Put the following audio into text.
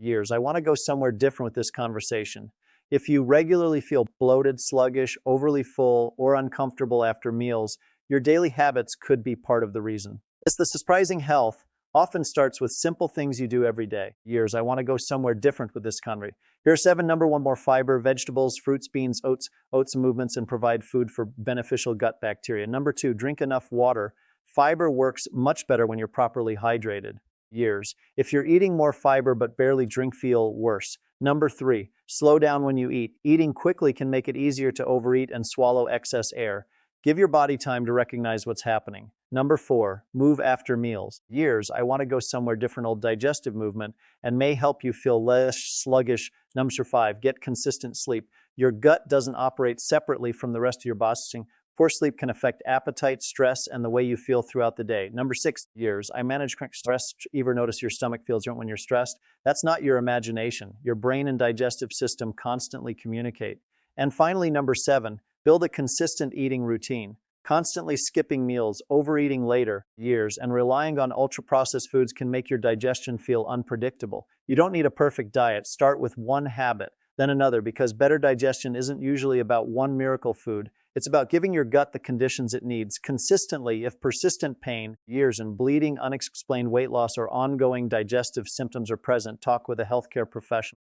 Years. I want to go somewhere different with this conversation. If you regularly feel bloated, sluggish, overly full, or uncomfortable after meals, your daily habits could be part of the reason. It's the surprising health often starts with simple things you do every day. Years. I want to go somewhere different with this conversation. Here are 7. Number 1, more fiber, vegetables, fruits, beans, oats movements, and provide food for beneficial gut bacteria. Number 2, drink enough water. Fiber works much better when you're properly hydrated. Years. If you're eating more fiber but barely drink, feel worse. Number 3, slow down when you eat. Eating quickly can make it easier to overeat and swallow excess air. Give your body time to recognize what's happening. Number 4, move after meals. Years. I want to go somewhere different. Old digestive movement and may help you feel less sluggish. Number 5, get consistent sleep. Your gut doesn't operate separately from the rest of your body. Poor sleep can affect appetite, stress, and the way you feel throughout the day. Number 6, years. I manage chronic stress. Ever notice your stomach feels different when you're stressed? That's not your imagination. Your brain and digestive system constantly communicate. And finally, number 7, build a consistent eating routine. Constantly skipping meals, overeating later, years, and relying on ultra-processed foods can make your digestion feel unpredictable. You don't need a perfect diet. Start with one habit, then another, because better digestion isn't usually about one miracle food. It's about giving your gut the conditions it needs consistently. If persistent pain, years, and bleeding, unexplained weight loss, or ongoing digestive symptoms are present, talk with a healthcare professional.